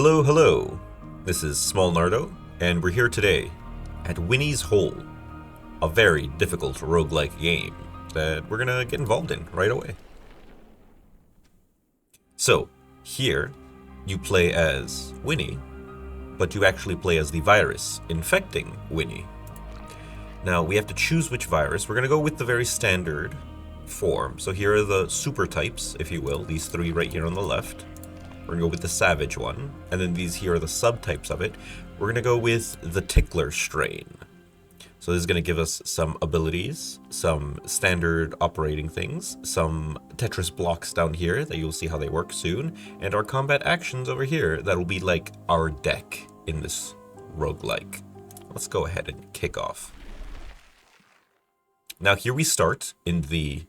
Hello, hello. This is Small Nardo, and we're here today at Winnie's Hole, a very difficult roguelike game that we're gonna get involved in right away. So, here, you play as Winnie, but you actually play as the virus infecting Winnie. Now, we have to choose which virus. We're gonna go with the very standard form. So here are the super types, if you will, these three right here on the left. We're gonna go with the savage one, and then these here are the subtypes of it. We're gonna go with the tickler strain. So this is gonna give us some abilities, some standard operating things, some Tetris blocks down here that you'll see how they work soon, and our combat actions over here that will be like our deck in this roguelike. Let's go ahead and kick off. Now here we start in the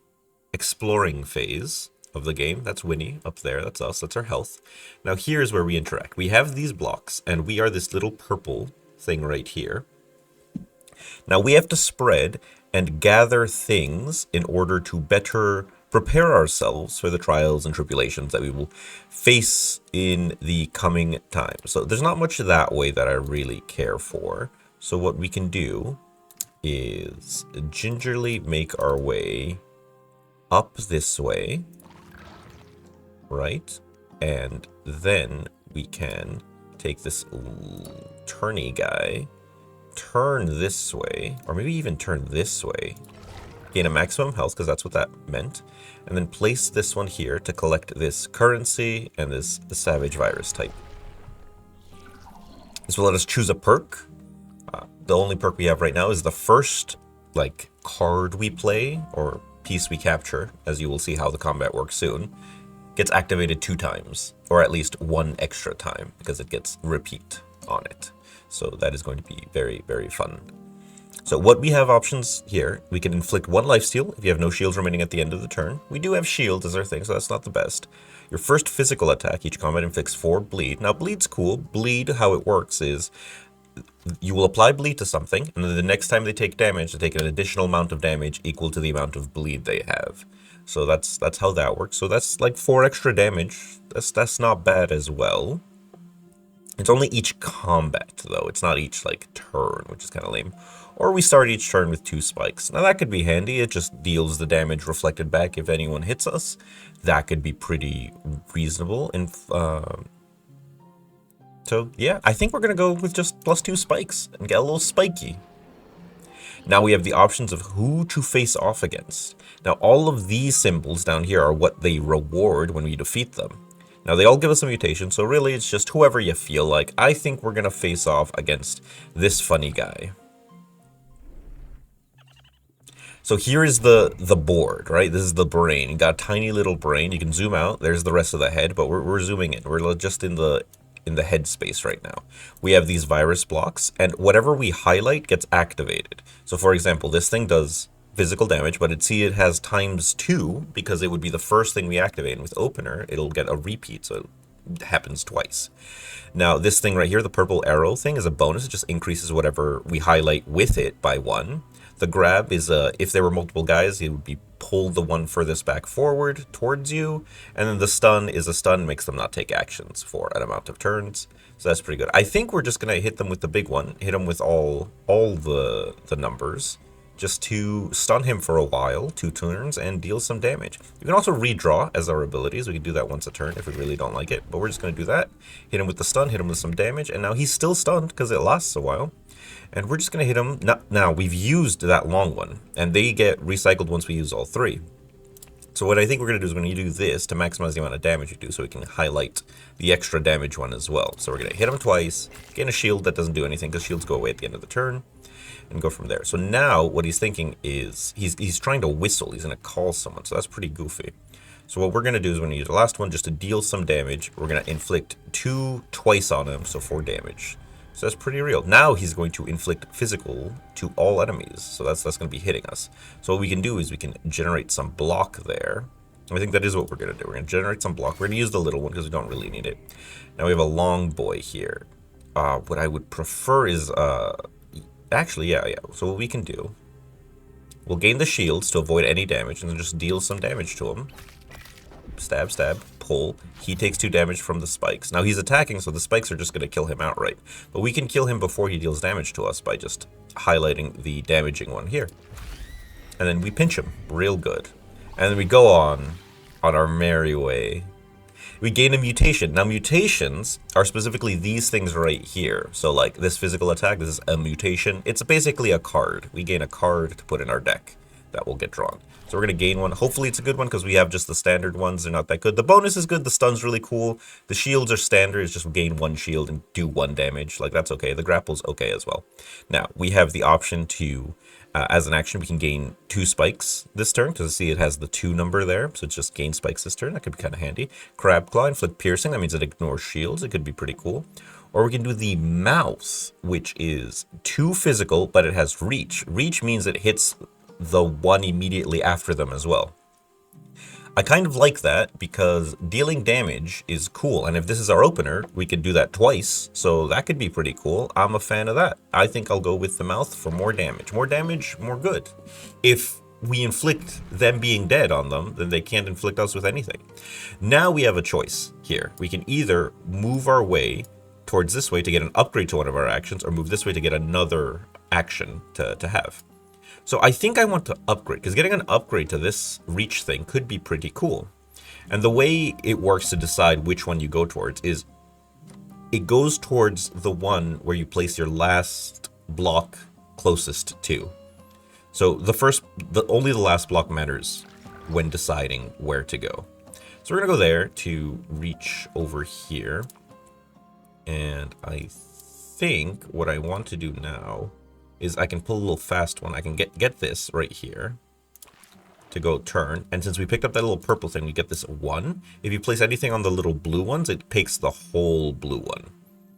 exploring phase of the game. That's Winnie up there, that's us, that's our health. Now here's where we interact. We have these blocks, and we are this little purple thing right here. Now we have to spread and gather things in order to better prepare ourselves for the trials and tribulations that we will face in the coming time. So there's not much that way that I really care for. So what we can do is gingerly make our way up this way, right? And then we can take this turny guy, turn this way, or maybe even turn this way, gain a maximum health, because that's what that meant, and then place this one here to collect this currency and the savage virus type. This will let us choose a perk. The only perk we have right now is the first card we play or piece we capture, as you will see how the combat works soon, gets activated 2 times, or at least 1 extra time, because it gets repeat on it. So that is going to be very, very fun. So what we have options here, we can inflict 1 lifesteal if you have no shields remaining at the end of the turn. We do have shield as our thing, so that's not the best. Your first physical attack, each combat inflicts 4 bleed. Now bleed's cool. Bleed, how it works is you will apply bleed to something, and then the next time they take damage, they take an additional amount of damage equal to the amount of bleed they have. So that's how that works. So that's like 4 extra damage. That's not bad as well. It's only each combat though. It's not each turn, which is kind of lame. Or we start each turn with 2 spikes. Now that could be handy. It just deals the damage reflected back if anyone hits us. That could be pretty reasonable. And so yeah, I think we're gonna go with just +2 spikes and get a little spiky. Now we have the options of who to face off against. Now all of these symbols down here are what they reward when we defeat them. Now they all give us a mutation, so really it's just whoever you feel like. I think we're gonna face off against this funny guy. So here is the board, right? This is the brain. You got a tiny little brain. You can zoom out. There's the rest of the head, but we're zooming in. We're just in the head space right now. We have these virus blocks, and whatever we highlight gets activated. So for example, this thing does physical damage, but it has ×2 because it would be the first thing we activate. And with opener, it'll get a repeat, so it happens twice. Now this thing right here, the purple arrow thing, is a bonus. It just increases whatever we highlight with it by 1. The grab is if there were multiple guys, it would be pull the one furthest back forward towards you. And then the stun is a stun, makes them not take actions for an amount of turns. So that's pretty good. I think we're just going to hit them with the big one, hit them with all the numbers, just to stun him for a while, 2 turns, and deal some damage. You can also redraw as our abilities. We can do that once a turn if we really don't like it. But we're just going to do that. Hit him with the stun, hit him with some damage, and now he's still stunned because it lasts a while. And we're just going to hit him. Now, we've used that long one, and they get recycled once we use all 3. So what I think we're going to do is we're going to do this to maximize the amount of damage we do, so we can highlight the extra damage one as well. So we're going to hit him twice, gain a shield that doesn't do anything, because shields go away at the end of the turn, and go from there. So now what he's thinking is he's trying to whistle. He's going to call someone, so that's pretty goofy. So what we're going to do is we're going to use the last one just to deal some damage. We're going to inflict 2 twice on him, so 4 damage. So that's pretty real. Now he's going to inflict physical to all enemies. So that's going to be hitting us. So what we can do is we can generate some block there. I think that is what we're going to do. We're going to generate some block. We're going to use the little one because we don't really need it. Now we have a long boy here. What I would prefer is... actually, yeah. So what we can do... We'll gain the shields to avoid any damage and then just deal some damage to him. stab, stab, pull. He takes 2 damage from the spikes. Now he's attacking, so the spikes are just going to kill him outright. But we can kill him before he deals damage to us by just highlighting the damaging one here. And then we pinch him real good. And then we go on our merry way. We gain a mutation. Now mutations are specifically these things right here. So like this physical attack, this is a mutation. It's basically a card. We gain a card to put in our deck that will get drawn. So we're going to gain one. Hopefully it's a good one because we have just the standard ones. They're not that good. The bonus is good. The stun's really cool. The shields are standard. It's just gain 1 shield and do 1 damage. Like that's okay. The grapple's okay as well. Now we have the option to, as an action, we can gain 2 spikes this turn because see it has the 2 number there. So it's just gain spikes this turn. That could be kind of handy. Crab Claw, inflict piercing. That means it ignores shields. It could be pretty cool. Or we can do the mouth, which is 2 physical, but it has reach. Reach means it hits the one immediately after them as well. I kind of like that because dealing damage is cool. And if this is our opener, we could do that twice. So that could be pretty cool. I'm a fan of that. I think I'll go with the mouth for more damage. More damage, more good. If we inflict them being dead on them, then they can't inflict us with anything. Now we have a choice here. We can either move our way towards this way to get an upgrade to one of our actions, or move this way to get another action to have. So I think I want to upgrade, because getting an upgrade to this reach thing could be pretty cool. And the way it works to decide which one you go towards is it goes towards the one where you place your last block closest to. So only the last block matters when deciding where to go. So we're going to go there to reach over here. And I think what I want to do now is I can pull a little fast one. I can get this right here to go turn. And since we picked up that little purple thing, we get this 1. If you place anything on the little blue ones, it takes the whole blue one.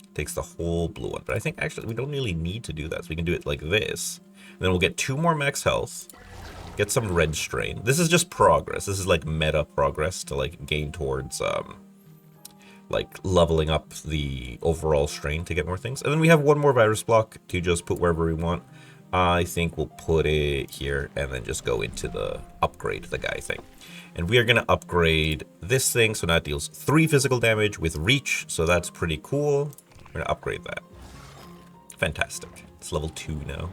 It takes the whole blue one. But I think actually we don't really need to do that. So we can do it like this. And then we'll get 2 more max health. Get some red strain. This is just progress. This is like meta progress to like gain towards like leveling up the overall strain to get more things. And then we have 1 more virus block to just put wherever we want. I think we'll put it here and then just go into the upgrade the guy thing. And we are going to upgrade this thing. So now it deals 3 physical damage with reach. So that's pretty cool. We're going to upgrade that. Fantastic. It's level 2 now.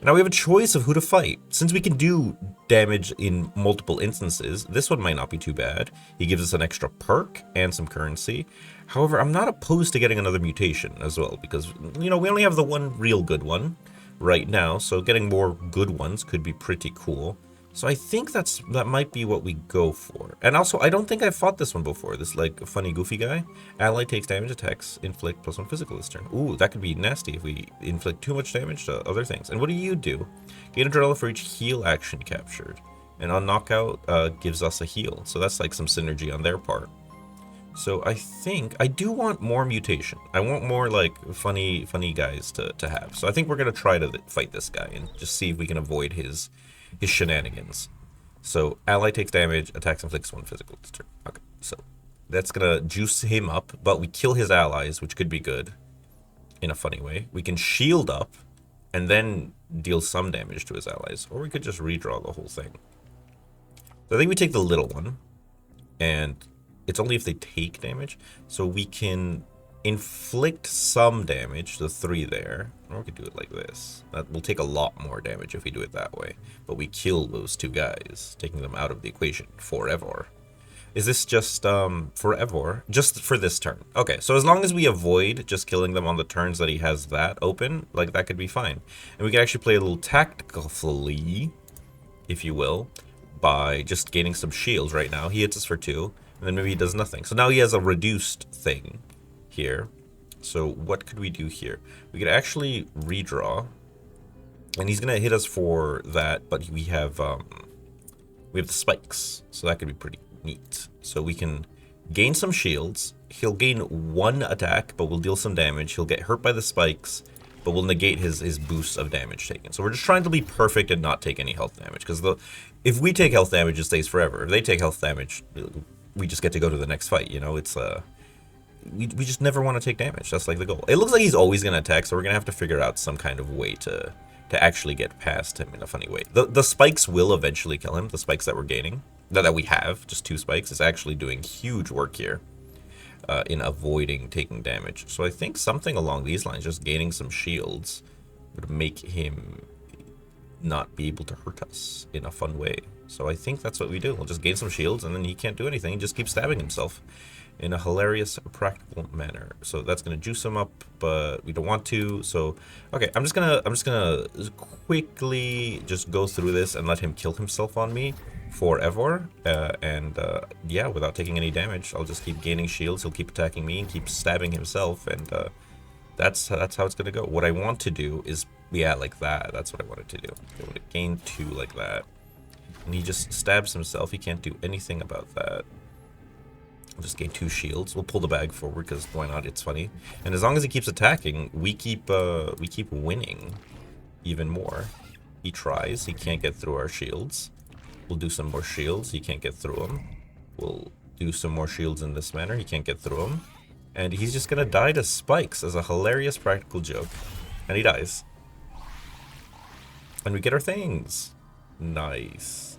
Now we have a choice of who to fight. Since we can do damage in multiple instances, this one might not be too bad. He gives us an extra perk and some currency. However, I'm not opposed to getting another mutation as well, because, you know, we only have the one real good one right now, so getting more good ones could be pretty cool. So I think that might be what we go for. And also, I don't think I've fought this one before. This, like, funny, goofy guy. Ally takes damage, attacks, inflict +1 physical this turn. Ooh, that could be nasty if we inflict too much damage to other things. And what do? Gain adrenaline for each heal action captured. And on knockout, gives us a heal. So that's, like, some synergy on their part. So I think I do want more mutation. I want more, like, funny guys to have. So I think we're going to try to fight this guy and just see if we can avoid his shenanigans. So ally takes damage, attacks, inflicts 1 physical this turn. Okay, so that's gonna juice him up, but we kill his allies, which could be good in a funny way. We can shield up and then deal some damage to his allies, or we could just redraw the whole thing. So I think we take the little one, and it's only if they take damage, so we can inflict some damage, the 3 there, or we could do it like this. That will take a lot more damage if we do it that way, but we kill those 2 guys, taking them out of the equation forever. Is this just forever? Just for this turn. Okay, so as long as we avoid just killing them on the turns that he has that open, like that could be fine. And we can actually play a little tactically, if you will, by just gaining some shields right now. He hits us for 2, and then maybe he does nothing. So now he has a reduced thing here. So what could we do here? We could actually redraw, and he's gonna hit us for that, but we have the spikes, so that could be pretty neat. So we can gain some shields. He'll gain 1 attack, but we'll deal some damage. He'll get hurt by the spikes, but we'll negate his boost of damage taken. So we're just trying to be perfect and not take any health damage, because if we take health damage, it stays forever. If they take health damage, we just get to go to the next fight. You know, it's we just never want to take damage. That's like the goal. It looks like he's always going to attack, so we're going to have to figure out some kind of way to actually get past him in a funny way. The spikes will eventually kill him, the spikes that we're gaining. that we have, just 2 spikes, is actually doing huge work here in avoiding taking damage. So I think something along these lines, just gaining some shields, would make him not be able to hurt us in a fun way. So I think that's what we do. We'll just gain some shields, and then he can't do anything. He just keeps stabbing himself in a hilarious, practical manner. So that's gonna juice him up, but we don't want to. So okay, I'm just gonna quickly just go through this and let him kill himself on me forever. Yeah, without taking any damage, I'll just keep gaining shields. He'll keep attacking me and keep stabbing himself, and that's how it's gonna go. What I want to do is, yeah, like that. That's what I wanted to do. I want to gain 2 like that, and he just stabs himself. He can't do anything about that. I'll just gain 2 shields. We'll pull the bag forward because why not? It's funny. And as long as he keeps attacking, we keep winning even more. He tries. He can't get through our shields. We'll do some more shields. He can't get through them. We'll do some more shields in this manner. He can't get through them. And he's just gonna die to spikes as a hilarious practical joke. And he dies. And we get our things. Nice.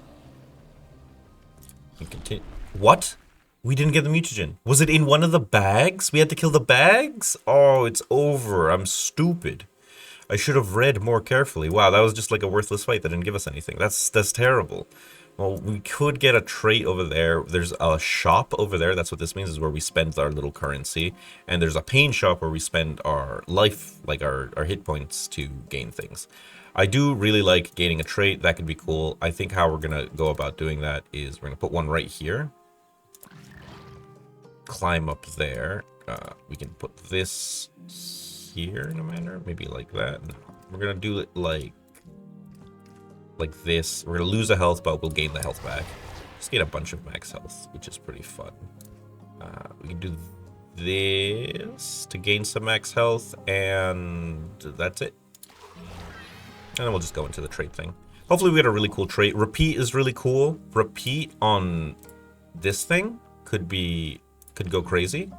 We continue. What? We didn't get the mutagen. Was it in one of the bags? We had to kill the bags? Oh, it's over. I'm stupid. I should have read more carefully. Wow, that was just like a worthless fight that didn't give us anything. That's terrible. Well, we could get a trait over there. There's a shop over there. That's what this means, is where we spend our little currency. And there's a pain shop where we spend our life, like our hit points, to gain things. I do really like gaining a trait. That could be cool. I think how we're going to go about doing that is we're going to put one right here. Climb up there. We can put this here in a manner, maybe like that. No, we're gonna do it like this. We're gonna lose a health, but we'll gain the health back. Just get a bunch of max health, which is pretty fun. We can do this to gain some max health, and that's it. And then we'll just go into the trait thing. Hopefully we get a really cool trait. Repeat is really cool. Repeat on this thing could go crazy.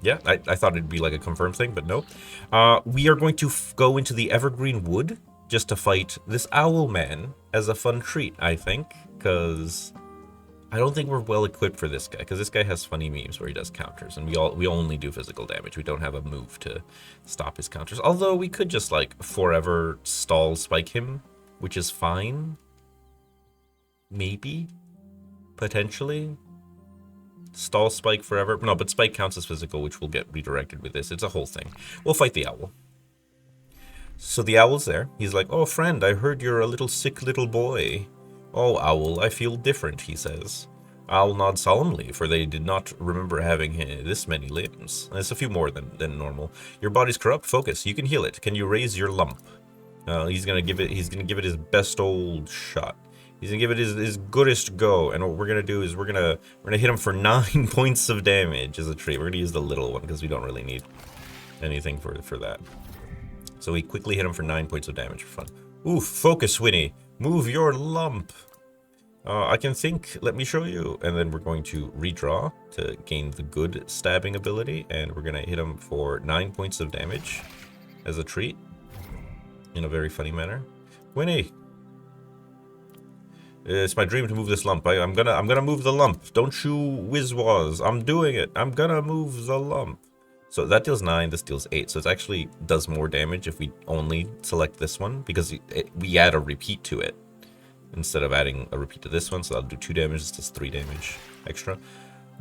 Yeah, I thought it'd be like a confirmed thing, but no. We are going to go into the Evergreen Wood just to fight this Owl Man as a fun treat, I think, because I don't think we're well equipped for this guy, because this guy has funny memes where he does counters, and we only do physical damage. We don't have a move to stop his counters. Although we could just like forever stall spike him, which is fine. Maybe, potentially. Stall spike forever. No, but spike counts as physical, which will get redirected with this. It's a whole thing. We'll fight the owl. So the owl's there. He's like, "Oh, friend, I heard you're a little sick little boy." "Oh, owl, I feel different," he says. Owl nods solemnly, for they did not remember having this many limbs. And it's a few more than normal. "Your body's corrupt. Focus. You can heal it. Can you raise your lump?" He's gonna give it his best old shot. He's gonna give it his goodest go, and what we're gonna do is we're gonna hit him for 9 points of damage as a treat. We're gonna use the little one because we don't really need anything for that. So we quickly hit him for 9 points of damage for fun. Ooh, focus, Winnie. Move your lump. I can think. Let me show you. And then we're going to redraw to gain the good stabbing ability, and we're gonna hit him for 9 points of damage as a treat in a very funny manner. Winnie. It's my dream to move this lump. I'm gonna move the lump. Don't you whiz-waz. I'm doing it. I'm gonna move the lump. So that deals 9, this deals 8. So it actually does more damage if we only select this one, because we add a repeat to it instead of adding a repeat to this one. So that'll do 2 damage. This does 3 damage extra.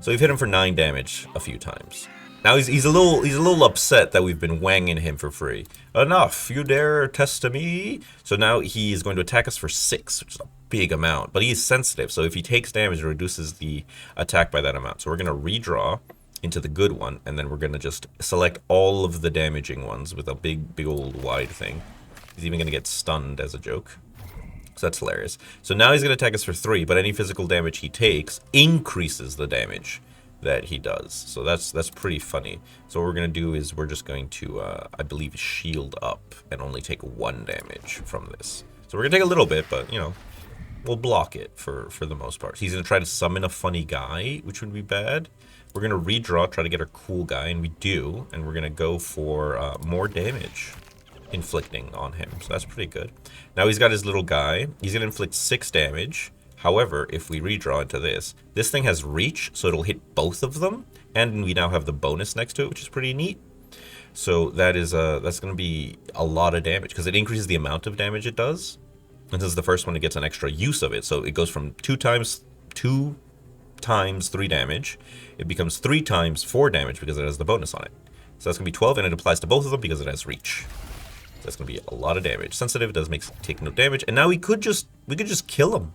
So we've hit him for 9 damage a few times. Now he's a little upset that we've been wanging him for free. Enough! You dare test me? So now he's going to attack us for 6, which is a big amount. But he's sensitive, so if he takes damage, it reduces the attack by that amount. So we're going to redraw into the good one, and then we're going to just select all of the damaging ones with a big old wide thing. He's even going to get stunned as a joke. So that's hilarious. So now he's going to attack us for 3, but any physical damage he takes increases the damage that he does. So that's pretty funny. So what we're going to do is we're just going to, I believe, shield up and only take 1 damage from this. So we're going to take a little bit, but, you know, we'll block it for the most part. He's going to try to summon a funny guy, which would be bad. We're going to redraw, try to get our cool guy, and we do. And we're going to go for more damage. inflicting on him. So that's pretty good. Now he's got his little guy. He's going to inflict 6 damage. However, if we redraw into this thing has reach, so it'll hit both of them. And we now have the bonus next to it, which is pretty neat. So that is that's going to be a lot of damage because it increases the amount of damage it does. And this is the first one, it gets an extra use of it. So it goes from 2 times 3 damage. It becomes 3 times 4 damage because it has the bonus on it. So that's going to be 12, and it applies to both of them because it has reach. So that's going to be a lot of damage. Sensitive, does take no damage. And now we could just kill him.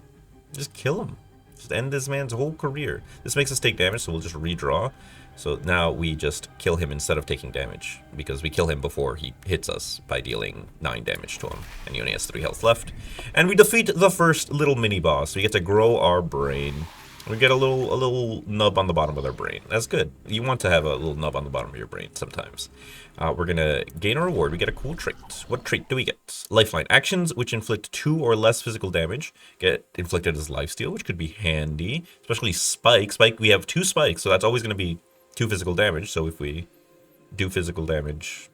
Just kill him. Just end this man's whole career. This makes us take damage, so we'll just redraw. So now we just kill him instead of taking damage, because we kill him before he hits us by dealing 9 damage to him. And he only has 3 health left. And we defeat the first little mini-boss. We get to grow our brain. We get a little nub on the bottom of our brain. That's good. You want to have a little nub on the bottom of your brain sometimes. We're going to gain a reward. We get a cool trait. What trait do we get? Lifeline. Actions which inflict 2 or less physical damage get inflicted as lifesteal, which could be handy. Especially Spike. Spike, we have 2 spikes, so that's always going to be 2 physical damage. So if we do physical damage...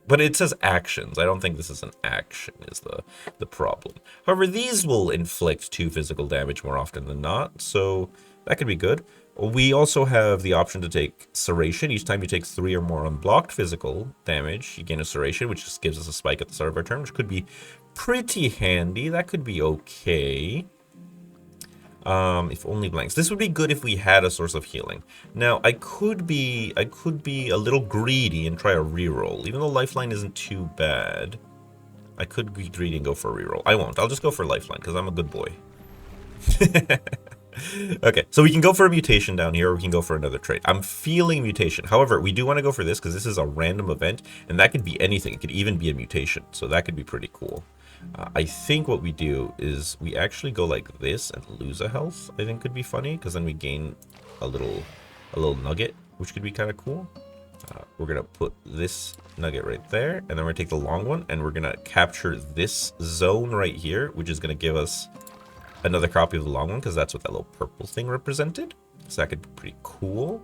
But it says actions. I don't think this is an action is the problem. However, these will inflict 2 physical damage more often than not, so that could be good. We also have the option to take Serration. Each time you take 3 or more unblocked physical damage, you gain a Serration, which just gives us a spike at the start of our turn, which could be pretty handy. That could be okay. If only blanks. This would be good if we had a source of healing. Now, I could be a little greedy and try a reroll. Even though Lifeline isn't too bad, I could be greedy and go for a reroll. I won't. I'll just go for Lifeline because I'm a good boy. Okay, so we can go for a mutation down here, or we can go for another trait. I'm feeling mutation. However, we do want to go for this because this is a random event, and that could be anything. It could even be a mutation, so that could be pretty cool. I think what we do is we actually go like this and lose a health. I think could be funny because then we gain a little nugget, which could be kind of cool. We're gonna put this nugget right there, and then we're gonna take the long one, and we're gonna capture this zone right here, which is gonna give us another copy of the long one because that's what that little purple thing represented. So that could be pretty cool.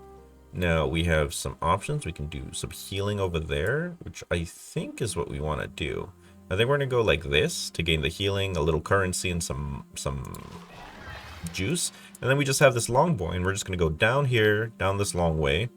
Now we have some options. We can do some healing over there, which I think is what we want to do. I think we're going to go like this to gain the healing, a little currency, and some juice. And then we just have this long boy, and we're just going to go down here, down this long way,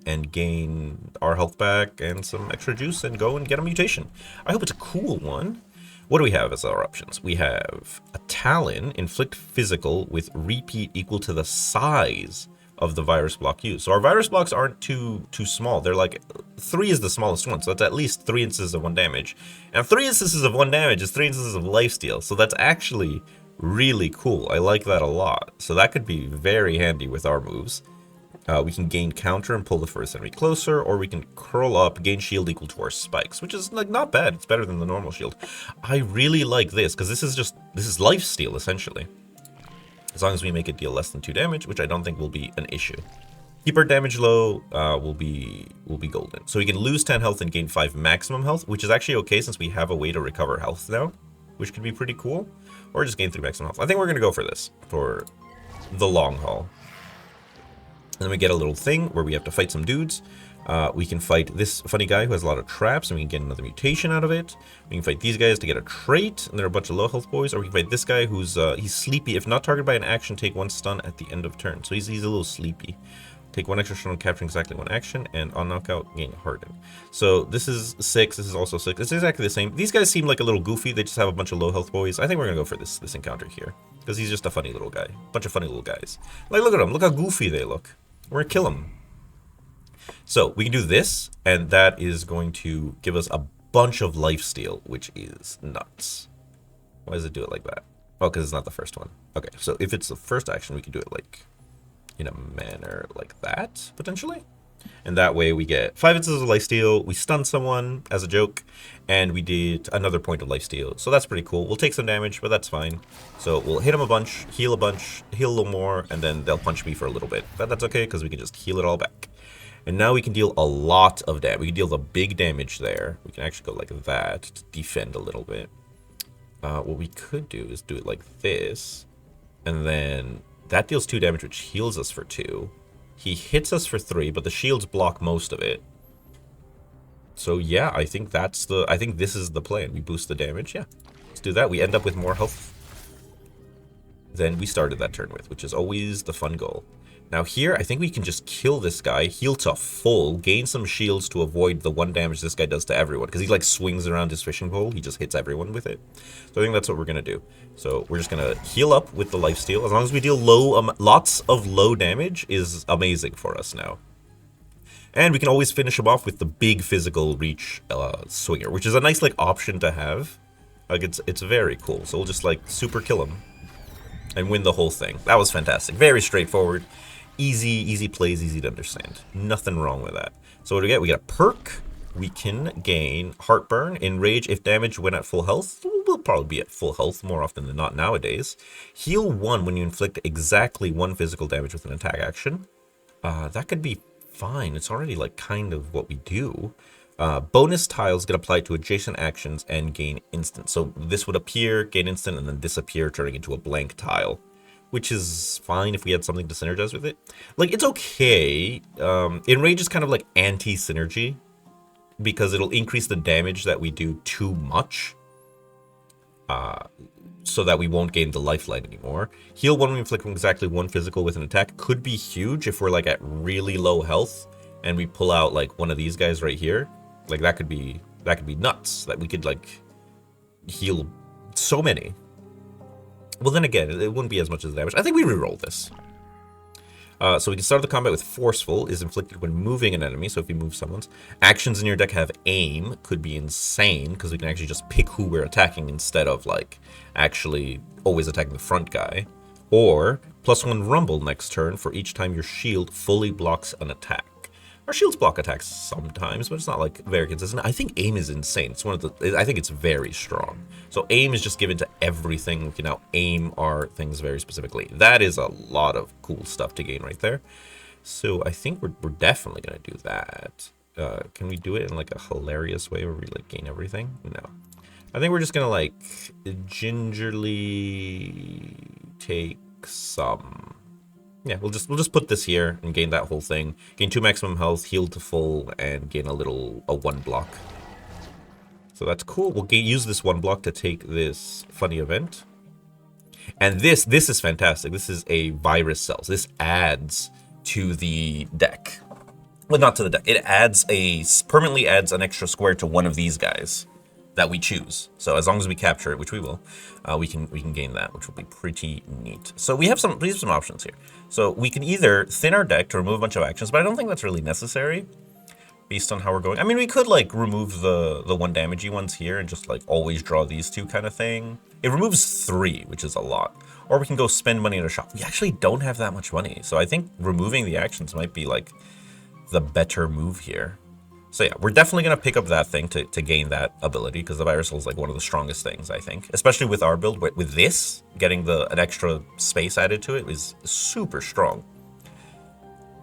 and gain our health back and some extra juice and go and get a mutation. I hope it's a cool one. What do we have as our options? We have a Talon, inflict physical with repeat equal to the size of the virus block used. So our virus blocks aren't too small. They're like 3 is the smallest one, so that's at least 3 instances of 1 damage. And 3 instances of 1 damage is 3 instances of lifesteal. So that's actually really cool. I like that a lot. So that could be very handy with our moves. We can gain counter and pull the first enemy closer, or we can curl up, gain shield equal to our spikes, which is like not bad. It's better than the normal shield. I really like this because this is lifesteal essentially. As long as we make it deal less than 2 damage, which I don't think will be an issue. Keep our damage low, will be golden. So we can lose 10 health and gain 5 maximum health, which is actually okay since we have a way to recover health now, which could be pretty cool. Or just gain 3 maximum health. I think we're going to go for this, for the long haul. And then we get a little thing where we have to fight some dudes. We can fight this funny guy who has a lot of traps, and we can get another mutation out of it. We can fight these guys to get a trait, and they're a bunch of low health boys. Or we can fight this guy who's he's sleepy. If not targeted by an action, take 1 stun at the end of turn. So he's a little sleepy. Take 1 extra stun on capturing exactly 1 action, and on knockout, gain harden. So this is 6. This is also 6. It's exactly the same. These guys seem like a little goofy. They just have a bunch of low health boys. I think we're gonna go for this encounter here because he's just a funny little guy. Bunch of funny little guys. Like look at them. Look how goofy they look. We're gonna kill them. So we can do this, and that is going to give us a bunch of lifesteal, which is nuts. Why does it do it like that? Oh, because it's not the first one. Okay, so if it's the first action, we can do it like in a manner like that, potentially. And that way we get 5 instances of lifesteal, we stun someone as a joke, and we did another point of lifesteal. So that's pretty cool. We'll take some damage, but that's fine. So we'll hit them a bunch, heal a little more, and then they'll punch me for a little bit. But that's okay, because we can just heal it all back. And now we can deal a lot of damage. We can deal the big damage there. We can actually go like that to defend a little bit. What we could do is do it like this, and then that deals 2 damage, which heals us for 2. He hits us for 3, but the shields block most of it. So yeah, I think I think this is the plan. We boost the damage, yeah. Let's do that. We end up with more health than we started that turn with, which is always the fun goal. Now here, I think we can just kill this guy, heal to full, gain some shields to avoid the 1 damage this guy does to everyone, because he like swings around his fishing pole, he just hits everyone with it. So I think that's what we're gonna do. So we're just gonna heal up with the lifesteal. As long as we deal lots of low damage is amazing for us now. And we can always finish him off with the big physical reach swinger, which is a nice like option to have. Like it's very cool. So we'll just like super kill him and win the whole thing. That was fantastic. Very straightforward. Easy plays, easy to understand. Nothing wrong with that. So what do we get? We get a perk. We can gain Heartburn, Enrage if damage when at full health. We'll probably be at full health more often than not nowadays. Heal 1 when you inflict exactly 1 physical damage with an attack action. That could be fine. It's already like kind of what we do. Bonus tiles get applied to adjacent actions and gain instant. So this would appear, gain instant, and then disappear, turning into a blank tile, which is fine if we had something to synergize with it. Like, it's okay. Enrage is kind of like anti-synergy, because it'll increase the damage that we do too much, so that we won't gain the lifeline anymore. Heal 1 when inflicting exactly 1 physical with an attack could be huge if we're like at really low health and we pull out like one of these guys right here. Like that could be nuts. That we could like heal so many. Well, then again, it wouldn't be as much as the damage. I think we reroll this. So we can start the combat with Forceful, is inflicted when moving an enemy, so if you move someone's. Actions in your deck have Aim, could be insane, because we can actually just pick who we're attacking instead of, like, actually always attacking the front guy. Or, +1 Rumble next turn for each time your shield fully blocks an attack. Our shields block attacks sometimes, but it's not like very consistent. I think Aim is insane. It's one of the. I think it's very strong. So Aim is just given to everything. We can now aim our things very specifically. That is a lot of cool stuff to gain right there. So I think we're definitely gonna do that. Can we do it in like a hilarious way where we like gain everything? No. I think we're just gonna like gingerly take some. Yeah, we'll just put this here and gain that whole thing. Gain 2 maximum health, heal to full, and gain a 1 block. So that's cool. We'll use this 1 block to take this funny event. And this is fantastic. This is a virus cells. This adds to the deck. Well, not to the deck. It permanently adds an extra square to one of these guys that we choose. So as long as we capture it, which we will, we can gain that, which will be pretty neat. So we have some options here. So we can either thin our deck to remove a bunch of actions, but I don't think that's really necessary based on how we're going. I mean, we could like remove the 1 damagey ones here and just like always draw these 2 kind of thing. It removes 3, which is a lot. Or we can go spend money in a shop. We actually don't have that much money. So I think removing the actions might be like the better move here. So yeah, we're definitely going to pick up that thing to gain that ability, because the virus is like one of the strongest things, I think. Especially with our build. With this, getting an extra space added to it is super strong,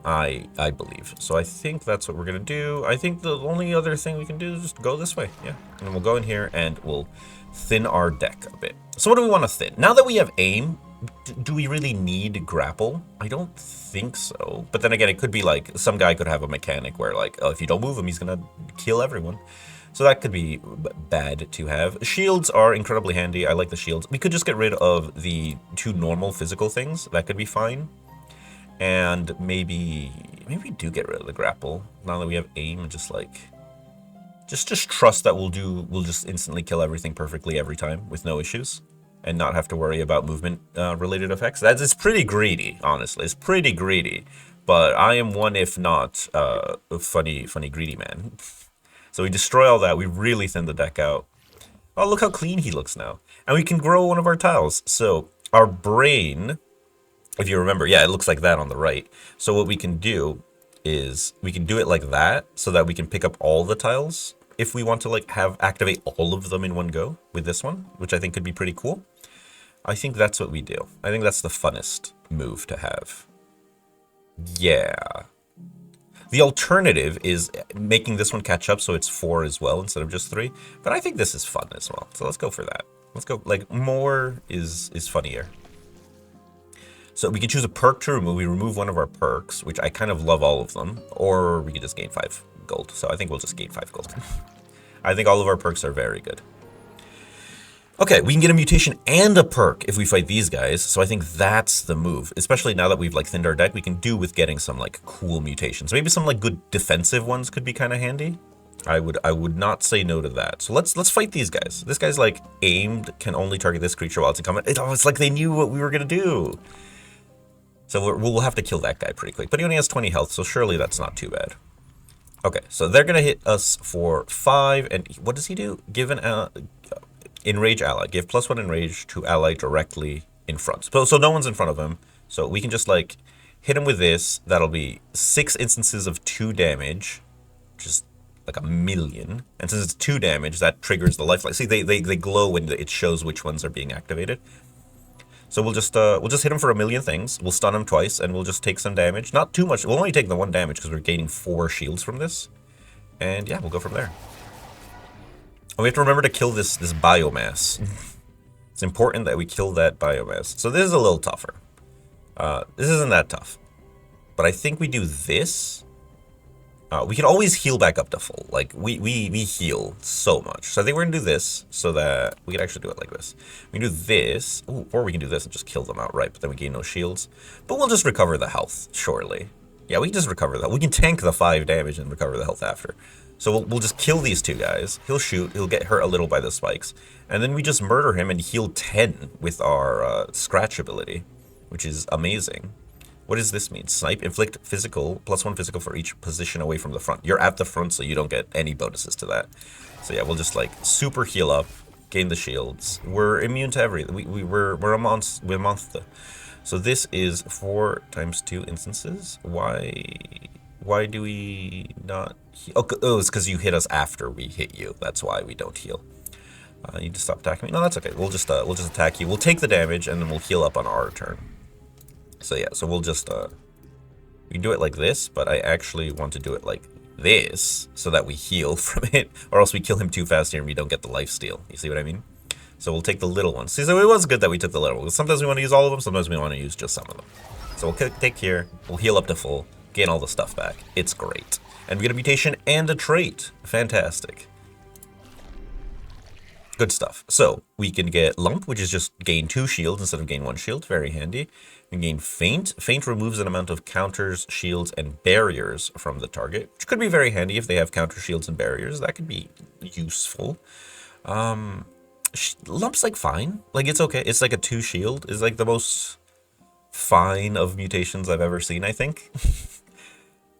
I believe. So I think that's what we're going to do. I think the only other thing we can do is just go this way. Yeah, and then we'll go in here and we'll thin our deck a bit. So what do we want to thin? Now that we have Aim, do we really need Grapple? I don't think so. But then again, it could be like some guy could have a mechanic where like, oh, if you don't move him, he's gonna kill everyone. So that could be bad to have. Shields are incredibly handy. I like the shields. We could just get rid of the 2 normal physical things. That could be fine. And maybe we do get rid of the Grapple now that we have Aim, and just like just trust that we'll just instantly kill everything perfectly every time with no issues, and not have to worry about movement related effects. It's pretty greedy, honestly. It's pretty greedy, but I am one, if not a funny greedy man. So we destroy all that. We really thin the deck out. Oh, look how clean he looks now. And we can grow one of our tiles. So our brain, if you remember, yeah, it looks like that on the right. So what we can do is we can do it like that, so that we can pick up all the tiles if we want to like activate all of them in one go with this one, which I think could be pretty cool. I think that's what we do. I think that's the funnest move to have. Yeah. The alternative is making this one catch up so it's 4 as well instead of just 3. But I think this is fun as well. So let's go for that. Let's go, like, more is funnier. So we can choose a perk to remove. We remove one of our perks, which I kind of love all of them. Or we can just gain 5 gold. So I think we'll just gain 5 gold. I think all of our perks are very good. Okay, we can get a mutation and a perk if we fight these guys, so I think that's the move. Especially now that we've like thinned our deck, we can do with getting some like cool mutations. Maybe some like good defensive ones could be kind of handy. I would not say no to that. So let's fight these guys. This guy's like aimed, can only target this creature while it's in combat. It's like they knew what we were gonna do. So we'll have to kill that guy pretty quick. But he only has 20 health, so surely that's not too bad. Okay, so they're gonna hit us for 5, and what does he do? Give an enrage ally. Give +1 enrage to ally directly in front. So no one's in front of him. So we can just like hit him with this. That'll be 6 instances of 2 damage, just like a million. And since it's 2 damage, that triggers the lifeline. See, they glow when it shows which ones are being activated. So we'll just hit him for a million things. We'll stun him twice, and we'll just take some damage. Not too much. We'll only take the 1 damage because we're gaining 4 shields from this. And yeah, we'll go from there. And we have to remember to kill this biomass. It's important that we kill that biomass. So this is a little tougher. This isn't that tough. But I think we do this. We can always heal back up to full. Like, we heal so much. So I think we're going to do this so that we can actually do it like this. We can do this. Ooh, or we can do this and just kill them outright, but then we gain no shields. But we'll just recover the health, surely. Yeah, we can just recover that. We can tank the 5 damage and recover the health after. So we'll just kill these 2 guys. He'll shoot. He'll get hurt a little by the spikes. And then we just murder him and heal 10 with our scratch ability, which is amazing. What does this mean? Snipe, inflict physical, +1 physical for each position away from the front. You're at the front, so you don't get any bonuses to that. So yeah, we'll just like super heal up, gain the shields. We're immune to everything. We're a monster. So this is 4 × 2 instances. Why do we not heal? Oh, it's because you hit us after we hit you. That's why we don't heal. You need to stop attacking me. No, that's okay. We'll just attack you. We'll take the damage and then we'll heal up on our turn. So yeah, so we'll just we can do it like this, but I actually want to do it like this so that we heal from it, or else we kill him too fast here and we don't get the life steal. You see what I mean? So we'll take the little ones. See, so it was good that we took the little ones. Sometimes we want to use all of them, sometimes we want to use just some of them. So we'll take here, we'll heal up to full, gain all the stuff back. It's great. And we get a mutation and a trait. Fantastic. Good stuff. So we can get Lump, which is just gain 2 shields instead of gain 1 shield. Very handy. We can gain Feint. Feint removes an amount of counters, shields, and barriers from the target, which could be very handy if they have counter shields and barriers. That could be useful. Lump's like fine. Like it's okay. It's like a 2 shield. It's like the most fine of mutations I've ever seen, I think.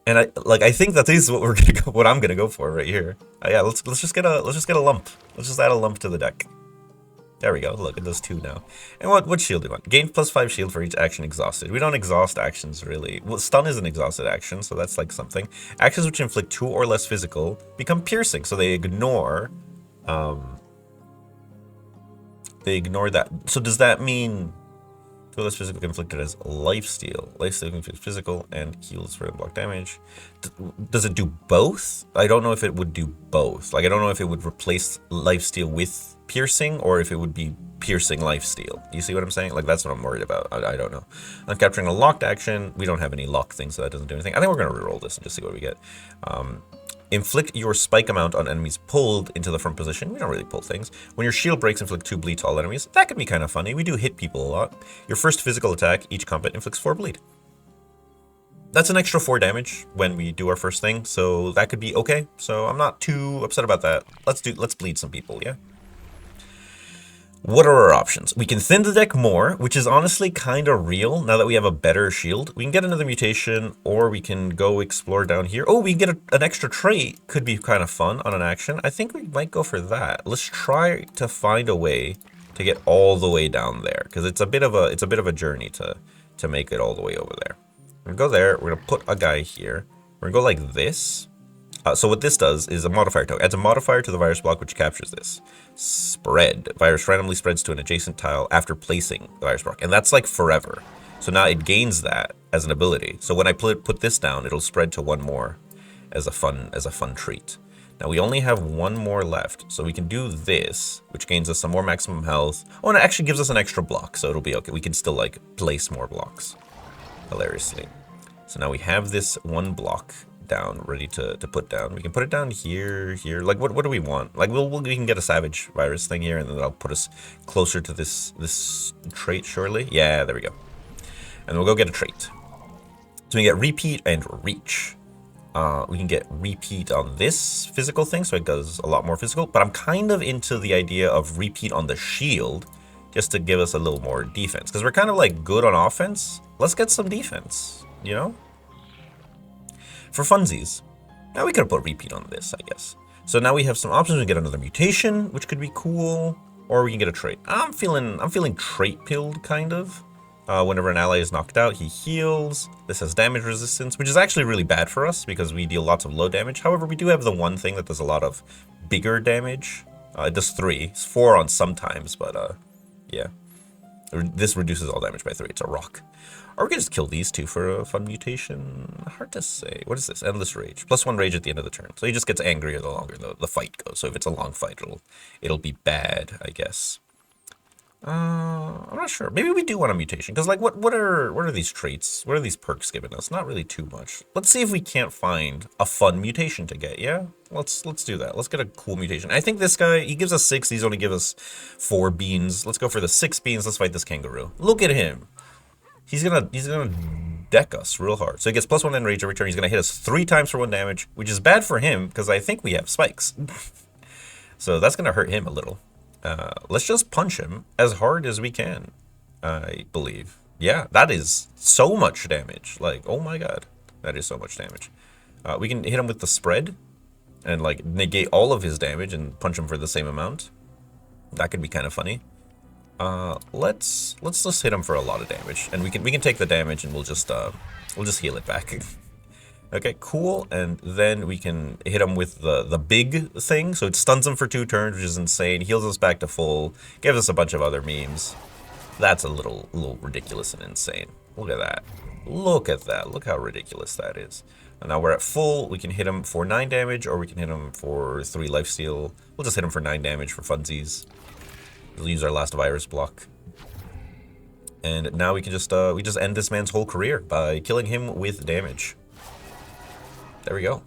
And I think that this is what we're gonna go. What I'm gonna go for right here. Yeah, let's just get a lump. Let's just add a lump to the deck. There we go. Look, it does 2 now. And what shield do we want? Gain +5 shield for each action exhausted. We don't exhaust actions really. Well, stun is an exhausted action, so that's like something. Actions which inflict 2 or less physical become piercing, so they ignore. They ignore that. So does that mean? Less physical inflicted as lifesteal. Lifesteal inflicts physical and heals for block damage. Does it do both? I don't know if it would do both. Like I don't know if it would replace lifesteal with piercing or if it would be piercing lifesteal. You see what I'm saying? Like that's what I'm worried about. I don't know. I'm capturing a locked action. We don't have any lock things, so that doesn't do anything. I think we're gonna reroll this and just see what we get. Inflict your spike amount on enemies pulled into the front position. We don't really pull things. When your shield breaks, inflict 2 bleed to all enemies. That could be kind of funny. We do hit people a lot. Your first physical attack, each combat, inflicts 4 bleed. That's an extra 4 damage when we do our first thing, so that could be okay. So I'm not too upset about that. Let's bleed some people, yeah? What are our options? We can thin the deck more, which is honestly kind of real now that we have a better shield. We can get another mutation, or we can go explore down here. Oh, we can get an extra trait. Could be kind of fun on an action. I think we might go for that. Let's try to find a way to get all the way down there, because it's a bit of a journey to make it all the way over there. We're gonna go there. We're gonna put a guy here. We're gonna go like this. So what this does is a modifier token. Adds a modifier to the virus block which captures this. Spread. Virus randomly spreads to an adjacent tile after placing the virus block. And that's like forever. So now it gains that as an ability. So when I put this down, it'll spread to 1 more as a fun treat. Now we only have one more left, so we can do this, which gains us some more maximum health. Oh, and it actually gives us an extra block, so it'll be okay. We can still, like, place more blocks. Hilariously. So now we have this one block down, ready to put down. We can put it down here, here. Like, what do we want? Like, we can get a savage virus thing here, and then that'll put us closer to this trait, surely. Yeah, there we go. And we'll go get a trait. So we get repeat and reach. We can get repeat on this physical thing, so it does a lot more physical. But I'm kind of into the idea of repeat on the shield, just to give us a little more defense. Because we're kind of like good on offense. Let's get some defense, you know? For funsies. Now we could have put repeat on this, I guess. So now we have some options. We get another mutation, which could be cool. Or we can get a trait. I'm feeling trait pilled, kind of. Whenever an ally is knocked out, he heals. This has damage resistance, which is actually really bad for us because we deal lots of low damage. However, we do have the one thing that does a lot of bigger damage. It does 3. It's 4 on sometimes, but yeah. This reduces all damage by 3. It's a rock. Or we can just kill these two for a fun mutation. Hard to say. What is this? Endless rage. +1 rage at the end of the turn. So he just gets angrier the longer the fight goes. So if it's a long fight, it'll be bad, I guess. I'm not sure. Maybe we do want a mutation, because like what are these traits? What are these perks giving us? Not really too much. Let's see if we can't find a fun mutation to get. Yeah, let's do that. Let's get a cool mutation. I think this guy, he gives us 6. These only give us 4 beans. Let's go for the 6 beans. Let's fight this kangaroo. Look at him. He's gonna deck us real hard. So he gets +1 in rage every turn. He's gonna hit us 3 times for 1 damage, which is bad for him because I think we have spikes. So that's gonna hurt him a little. Let's just punch him as hard as we can, I believe. Yeah, that is so much damage. Like, oh my god, that is so much damage. We can hit him with the spread and like negate all of his damage and punch him for the same amount. That could be kind of funny. Let's just hit him for a lot of damage, and we can take the damage and we'll just heal it back. Okay, cool, and then we can hit him with the big thing, so it stuns him for 2 turns, which is insane, heals us back to full, gives us a bunch of other memes. That's a little ridiculous and insane. Look at that. Look at that. Look how ridiculous that is. And now we're at full, we can hit him for 9 damage, or we can hit him for 3 lifesteal. We'll just hit him for 9 damage for funsies. We'll use our last virus block. And now we can just end this man's whole career by killing him with damage. There we go.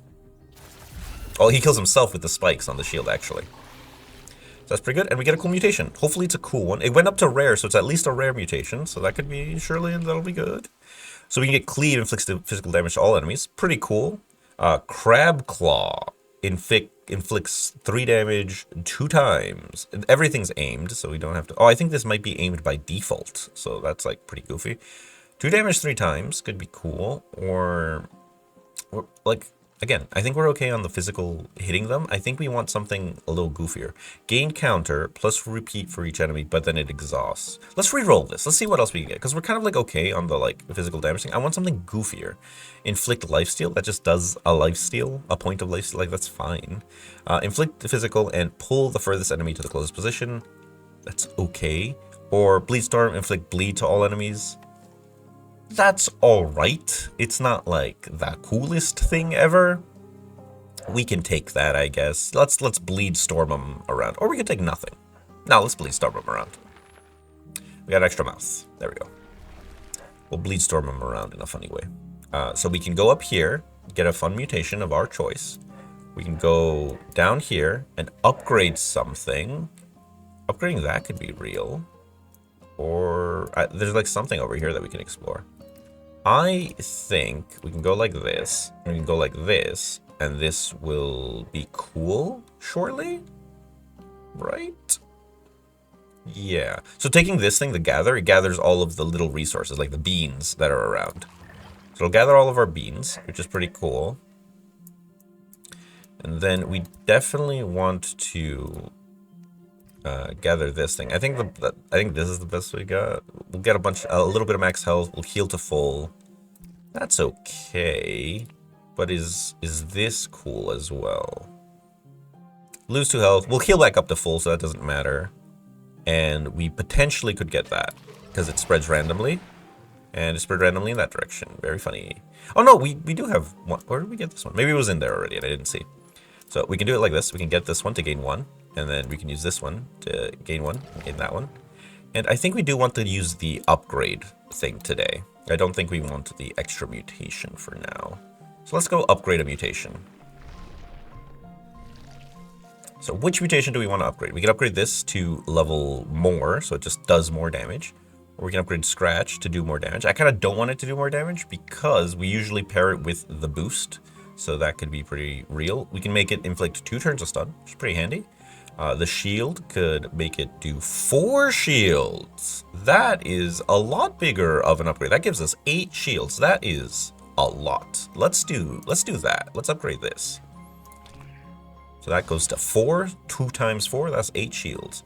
Oh, he kills himself with the spikes on the shield, actually. So that's pretty good. And we get a cool mutation. Hopefully it's a cool one. It went up to rare, so it's at least a rare mutation. So that could be, surely, and that'll be good. So we can get Cleave, inflicts physical damage to all enemies. Pretty cool. Crab Claw inflicts 3 damage 2 times. Everything's aimed, so we don't have to... Oh, I think this might be aimed by default. So that's, like, pretty goofy. 2 damage 3 times could be cool. Or like, again, I think we're okay on the physical hitting them. I think we want something a little goofier. Gain counter plus repeat for each enemy, but then it exhausts. Let's re-roll this. Let's see what else we can get, because we're kind of like okay on the like physical damage thing. I want something goofier. Inflict lifesteal. That just does a lifesteal, a point of lifesteal. Like, that's fine. Inflict the physical and pull the furthest enemy to the closest position. That's okay. Or bleed storm. Inflict bleed to all enemies. That's alright. It's not like the coolest thing ever. We can take that, I guess. Let's bleed storm them around. Or we can take nothing. No, let's bleed storm them around. We got extra mouth. There we go. We'll bleed storm them around in a funny way. So we can go up here, get a fun mutation of our choice. We can go down here and upgrade something. Upgrading that could be real. Or there's like something over here that we can explore. I think we can go like this, and we can go like this, and this will be cool shortly, right? Yeah. So taking this thing, the gather, it gathers all of the little resources, like the beans that are around. So it'll gather all of our beans, which is pretty cool. And then we definitely want to gather this thing. I think this is the best we got. We'll get a little bit of max health. We'll heal to full. That's okay. But is this cool as well? Lose 2 health. We'll heal back up to full, so that doesn't matter. And we potentially could get that because it spreads randomly, and it spread randomly in that direction. Very funny. Oh no, we do have one. Where did we get this one? Maybe it was in there already and I didn't see. So we can do it like this. We can get this one to gain 1, and then we can use this one to gain 1 in that one. And I think we do want to use the upgrade thing today. I don't think we want the extra mutation for now. So let's go upgrade a mutation. So which mutation do we want to upgrade? We can upgrade this to level more, so it just does more damage. Or we can upgrade Scratch to do more damage. I kind of don't want it to do more damage because we usually pair it with the boost. So that could be pretty real. We can make it inflict 2 turns of stun, which is pretty handy. The shield could make it do 4 shields. That is a lot bigger of an upgrade. That gives us 8 shields. That is a lot. Let's do that. Let's upgrade this. So that goes to 4. 2 times 4, that's 8 shields.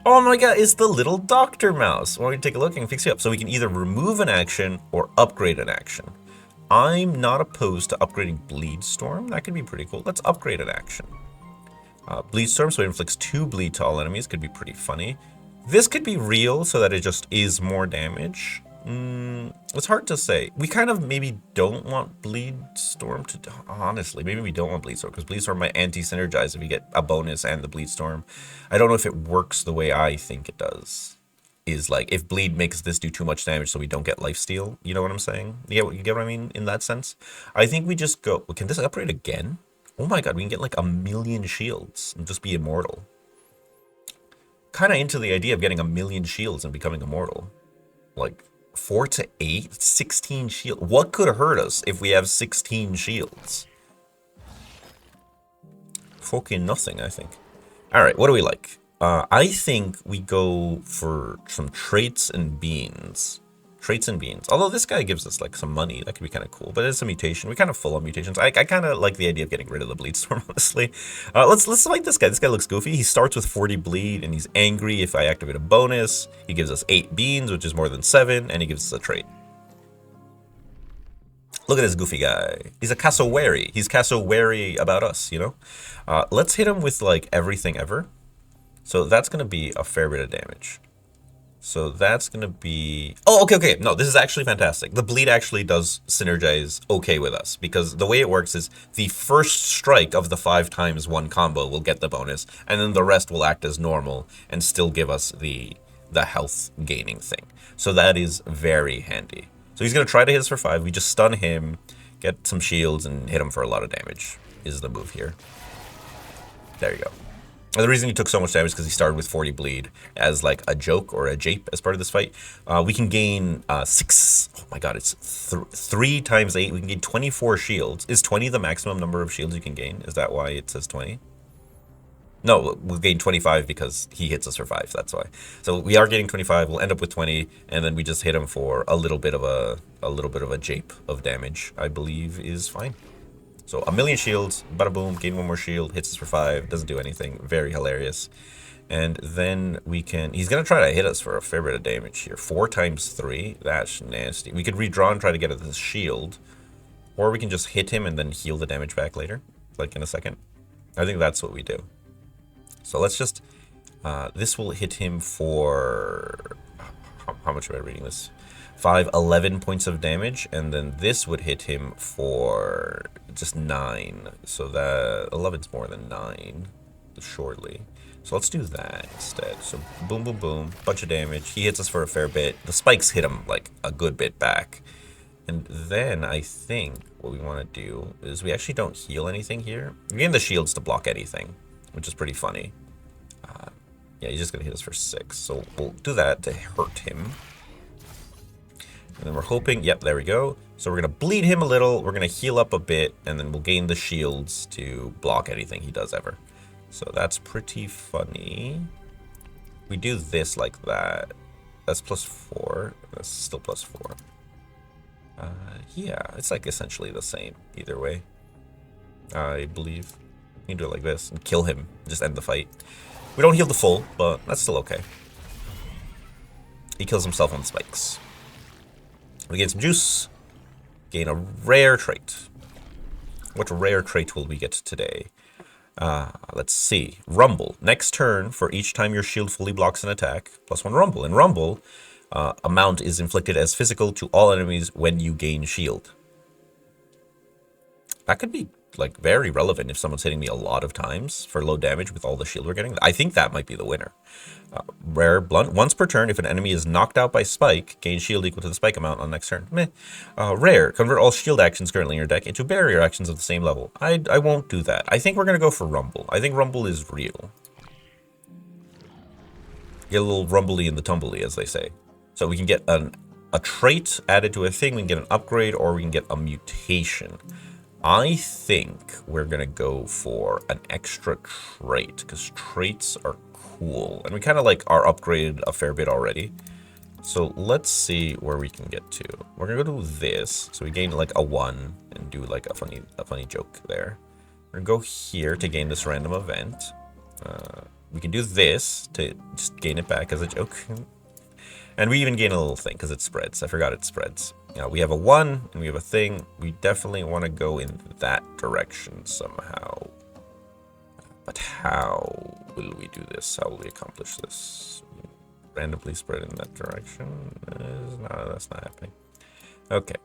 Oh my god, it's the little doctor mouse. Well, we take a look and fix you up. So we can either remove an action or upgrade an action. I'm not opposed to upgrading Bleed Storm. That could be pretty cool. Let's upgrade an action. Bleed Storm, so it inflicts 2 bleed to all enemies. Could be pretty funny. This could be real, so that it just is more damage. It's hard to say. We kind of maybe don't want Bleed Storm to... Honestly, maybe we don't want Bleed Storm, because Bleed Storm might anti-synergize if you get a bonus and the Bleed Storm. I don't know if it works the way I think it does. Is like, if Bleed makes this do too much damage so we don't get Lifesteal. You know what I'm saying? You get what I mean in that sense? I think we just go... Can this upgrade again? Oh my god, we can get like 1,000,000 shields and just be immortal. Kind of into the idea of getting 1,000,000 shields and becoming immortal. Like, 4 to 8? 16 shields. What could hurt us if we have 16 shields? Fucking nothing, I think. Alright, what do we like? I think we go for some traits and beans. Traits and beans. Although this guy gives us like some money, that could be kind of cool. But it's a mutation. We're kind of full on mutations. I kind of like the idea of getting rid of the bleed storm, honestly. Let's fight this guy. This guy looks goofy. He starts with 40 bleed, and he's angry if I activate a bonus. He gives us 8 beans, which is more than 7, and he gives us a trait. Look at this goofy guy. He's a cassowary. He's cassowary about us, you know? Let's hit him with like everything ever. So that's gonna be a fair bit of damage. So that's going to be... Oh, okay. No, this is actually fantastic. The bleed actually does synergize okay with us, because the way it works is the first strike of the 5x1 combo will get the bonus, and then the rest will act as normal and still give us the health gaining thing. So that is very handy. So he's going to try to hit us for 5. We just stun him, get some shields, and hit him for a lot of damage is the move here. There you go. And the reason he took so much damage is because he started with 40 bleed as like a joke or a jape as part of this fight. We can gain 6, oh my god, it's 3 times 8. We can gain 24 shields. Is 20 the maximum number of shields you can gain? Is that why it says 20? No, we'll gain 25 because he hits us for 5, that's why. So we are getting 25, we'll end up with 20, and then we just hit him for a little bit of a jape of damage, I believe is fine. So 1,000,000 shields, bada boom, gain 1 more shield, hits us for 5, doesn't do anything, very hilarious. And then we can, he's gonna try to hit us for a fair bit of damage here. 4 times 3, that's nasty. We could redraw and try to get at this shield, or we can just hit him and then heal the damage back later, like in a second. I think that's what we do. So let's just, this will hit him for, how much am I reading this? 11 points of damage, and then this would hit him for just 9. So that 11's more than 9, shortly. So let's do that instead. So boom, boom, boom, bunch of damage. He hits us for a fair bit. The spikes hit him like a good bit back. And then I think what we want to do is we actually don't heal anything here. We gain the shields to block anything, which is pretty funny. Yeah, he's just gonna hit us for 6. So we'll do that to hurt him. And then we're hoping, yep, there we go. So we're going to bleed him a little, we're going to heal up a bit, and then we'll gain the shields to block anything he does ever. So that's pretty funny. We do this like that. That's +4. That's still +4. Yeah, it's like essentially the same either way, I believe. You can do it like this and kill him, just end the fight. We don't heal the full, but that's still okay. He kills himself on the spikes. We gain some juice, gain a rare trait. What rare trait will we get today? Let's see. Rumble. Next turn, for each time your shield fully blocks an attack, +1 rumble. In rumble, amount is inflicted as physical to all enemies when you gain shield. That could be like very relevant if someone's hitting me a lot of times for low damage with all the shield we're getting. I think that might be the winner. Rare blunt. Once per turn, if an enemy is knocked out by spike, gain shield equal to the spike amount on next turn. Meh. Rare. Convert all shield actions currently in your deck into barrier actions of the same level. I won't do that. I think we're going to go for Rumble. I think Rumble is real. Get a little rumbly in the tumbly, as they say. So we can get a trait added to a thing, we can get an upgrade, or we can get a mutation. I think we're going to go for an extra trait, because traits are cool. And we kind of like are upgraded a fair bit already. So let's see where we can get to. We're going to go to this. So we gain like a 1 and do like a funny joke there. We're going to go here to gain this random event. We can do this to just gain it back as a joke. And we even gain a little thing because it spreads. I forgot it spreads. Now we have a 1 and we have a thing. We definitely want to go in that direction somehow. But how will we do this? How will we accomplish this? Randomly spread in that direction? No, that's not happening. Okay.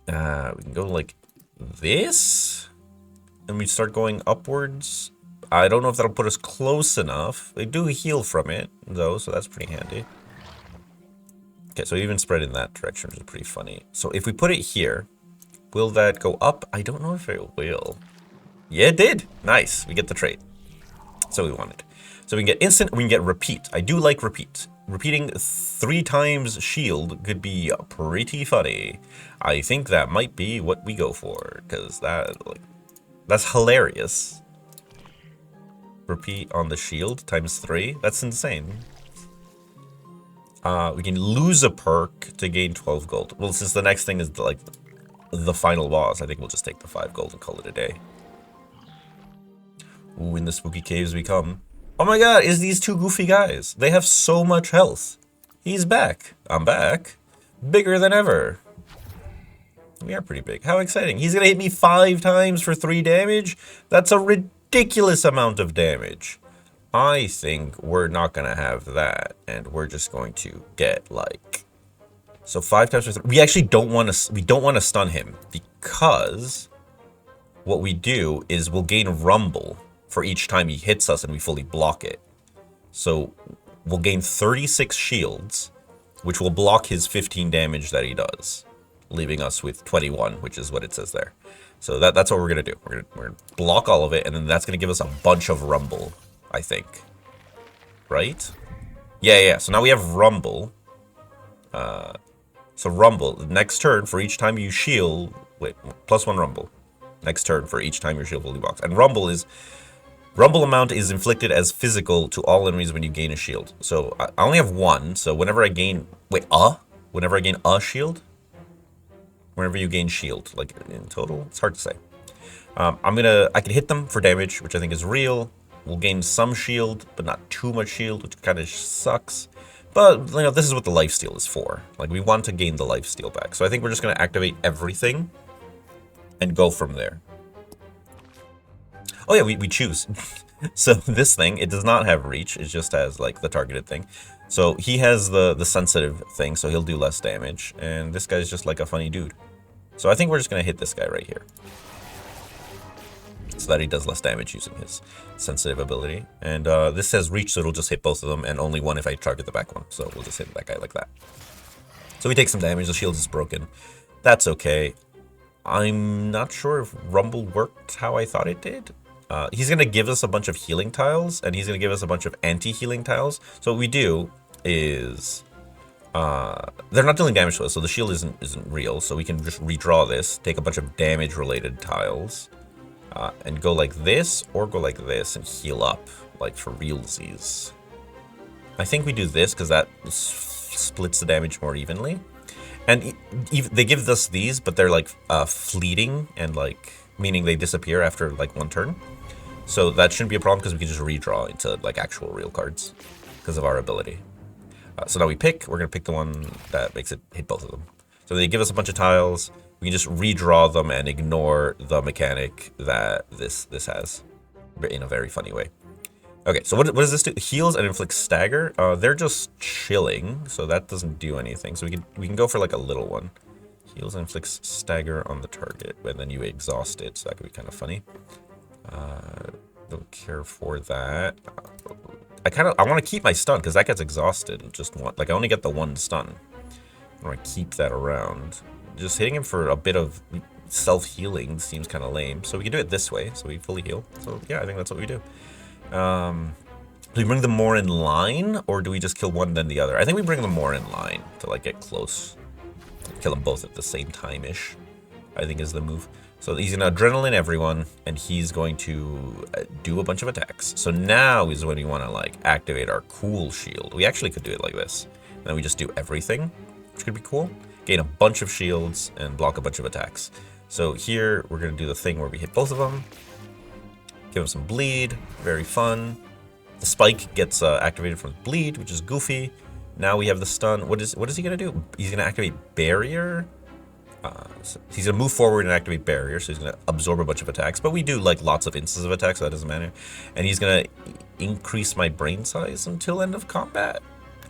We can go like this. And we start going upwards. I don't know if that'll put us close enough. They do heal from it, though, so that's pretty handy. Okay, so even spread in that direction, which is pretty funny. So if we put it here, will that go up? I don't know if it will. Yeah, it did. Nice. We get the trait. So we wanted. So we can get instant, we can get repeat. I do like repeat. Repeating 3 times shield could be pretty funny. I think that might be what we go for, because that's hilarious. Repeat on the shield times 3. That's insane. We can lose a perk to gain 12 gold. Well, since the next thing is like the final boss, I think we'll just take the 5 gold and call it a day. Ooh, in the spooky caves we come. Oh my god, is these 2 goofy guys? They have so much health. He's back. I'm back. Bigger than ever. We are pretty big. How exciting. He's gonna hit me 5 times for 3 damage? That's a ridiculous amount of damage. I think we're not gonna have that, and we're just going to get like, so 5 times for 3. We actually don't want to stun him, because what we do is we'll gain rumble for each time he hits us and we fully block it. So we'll gain 36 shields, which will block his 15 damage that he does, leaving us with 21, which is what it says there. So that's what we're gonna do. We're gonna block all of it, and then that's gonna give us a bunch of rumble, I think. Right? Yeah. So now we have rumble. So rumble, next turn for each time you shield, +1 rumble. Next turn for each time your shield fully blocks. And rumble amount is inflicted as physical to all enemies when you gain a shield. So I only have 1, so whenever I gain, whenever I gain a shield, whenever you gain shield, like in total, it's hard to say. I can hit them for damage, which I think is real. We'll gain some shield, but not too much shield, which kind of sucks. But, you know, this is what the lifesteal is for. Like, we want to gain the lifesteal back. So I think we're just going to activate everything and go from there. Oh yeah, we choose. So this thing, it does not have reach. It just has, like, the targeted thing. So he has the sensitive thing, so he'll do less damage. And this guy's just like a funny dude. So I think we're just going to hit this guy right here, so that he does less damage using his sensitive ability. And this has reach, so it'll just hit both of them, and only 1 if I target the back one. So we'll just hit that guy like that. So we take some damage, the shield is broken. That's okay. I'm not sure if Rumble worked how I thought it did. He's going to give us a bunch of healing tiles, and he's going to give us a bunch of anti-healing tiles. So what we do is, they're not dealing damage to us, so the shield isn't real. So we can just redraw this, take a bunch of damage-related tiles, and go like this, or go like this, and heal up, like for realsies. I think we do this, because that splits the damage more evenly. And they give us these, but they're like fleeting, and like, meaning they disappear after like 1 turn. So that shouldn't be a problem, because we can just redraw into like actual real cards, because of our ability. So now we're going to pick the one that makes it hit both of them. So they give us a bunch of tiles. We can just redraw them and ignore the mechanic that this has, in a very funny way. Okay, so what does this do? Heals and inflicts stagger. They're just chilling, so that doesn't do anything. So we can go for like a little one. Heals and inflicts stagger on the target, and then you exhaust it, so that could be kind of funny. Don't care for that. I want to keep my stun, because that gets exhausted. Just one, like, I only get the one stun. I want to keep that around. Just hitting him for a bit of self-healing seems kind of lame, so we can do it this way, so we fully heal. So, yeah, I think that's what we do. Do we bring them more in line, or do we just kill one then the other? I think we bring them more in line to, like, get close. Kill them both at the same time-ish, I think is the move. So he's going to adrenaline everyone, and he's going to do a bunch of attacks. So now is when we want to, like, activate our cool shield. We actually could do it like this. And then we just do everything, which could be cool. Gain a bunch of shields and block a bunch of attacks. So here, we're going to do the thing where we hit both of them. Give him some bleed. Very fun. The spike gets activated from the bleed, which is goofy. Now we have the stun. What is he going to do? He's going to activate barrier. So he's going to move forward and activate barrier, so he's going to absorb a bunch of attacks. But we do like lots of instances of attacks, so that doesn't matter. And he's going to increase my brain size until end of combat.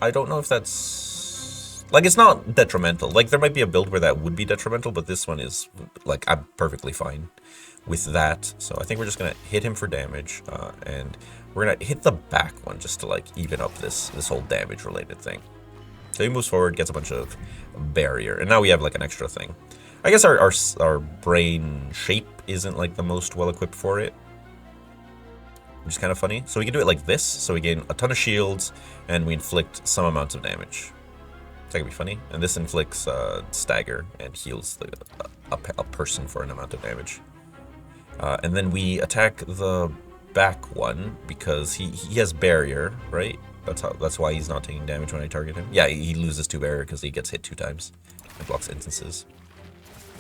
I don't know if that's... Like, it's not detrimental. Like, there might be a build where that would be detrimental, but this one is, like, I'm perfectly fine with that. So I think we're just going to hit him for damage, and we're going to hit the back one just to, like, even up this whole damage-related thing. So he moves forward, gets a bunch of barrier, and now we have, like, an extra thing. I guess our brain shape isn't, like, the most well-equipped for it, which is kind of funny. So we can do it like this, so we gain a ton of shields, and we inflict some amounts of damage. That could be funny. And this inflicts stagger and heals a person for an amount of damage. And then we attack the back one because he has barrier, right? That's why he's not taking damage when I target him. Yeah, he loses 2 barrier because he gets hit 2 times. It blocks instances.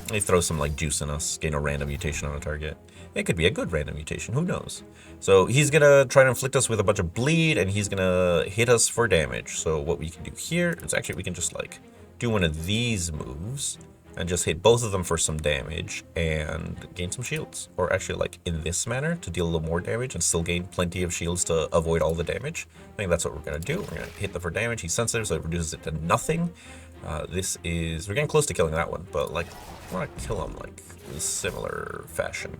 And he throws some like juice in us, gain a random mutation on a target. It could be a good random mutation, who knows? So he's gonna try to inflict us with a bunch of bleed, and he's gonna hit us for damage. So what we can do here is actually we can just like do one of these moves and just hit both of them for some damage and gain some shields. Or actually like in this manner to deal a little more damage and still gain plenty of shields to avoid all the damage. I think that's what we're gonna do. We're gonna hit them for damage. He's sensitive, so it reduces it to nothing. We're getting close to killing that one, but like I wanna kill him like in a similar fashion.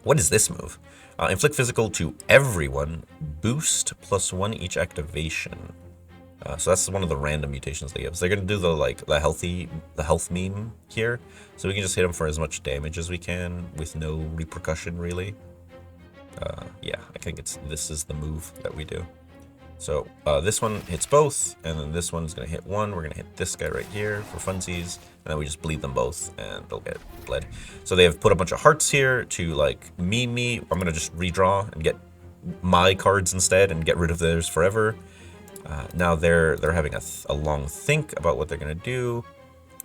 What is this move? Inflict physical to everyone, boost +1 each activation. So that's one of the random mutations they give. So they're gonna do the health meme here. So we can just hit them for as much damage as we can with no repercussion really. Yeah, I think this is the move that we do. So this one hits both, and then this one's gonna hit one. We're gonna hit this guy right here for funsies, and then we just bleed them both, and they'll get bled. So they have put a bunch of hearts here to like meme me. I'm gonna just redraw and get my cards instead, and get rid of theirs forever. Now they're having a long think about what they're gonna do.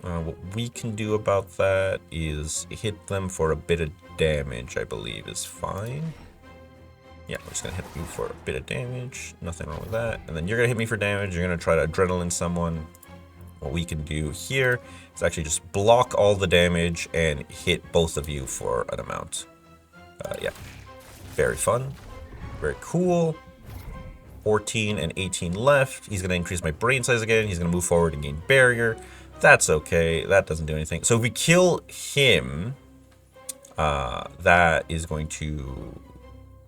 What we can do about that is hit them for a bit of damage. I believe is fine. Yeah, we're just gonna hit you for a bit of damage. Nothing wrong with that. And then you're gonna hit me for damage. You're gonna try to adrenaline someone. What we can do here is actually just block all the damage and hit both of you for an amount. Yeah, very fun, very cool. 14 and 18 left. He's gonna increase my brain size again. He's gonna move forward and gain barrier. That's okay. That doesn't do anything. So if we kill him, that is going to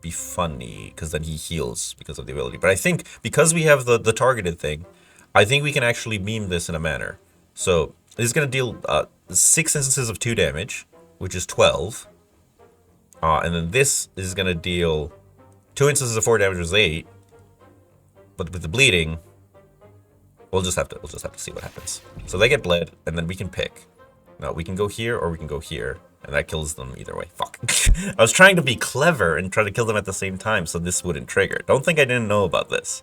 be funny because then he heals because of the ability. But I think because we have the targeted thing, I think we can actually meme this in a manner. So this is going to deal 6 instances of 2 damage, which is 12. And then this is going to deal 2 instances of 4 damage, which is 8. But with the bleeding, we'll just have to see what happens. So they get bled, and then we can pick. Now we can go here or we can go here. And that kills them either way. Fuck. I was trying to be clever and try to kill them at the same time so this wouldn't trigger. Don't think I didn't know about this.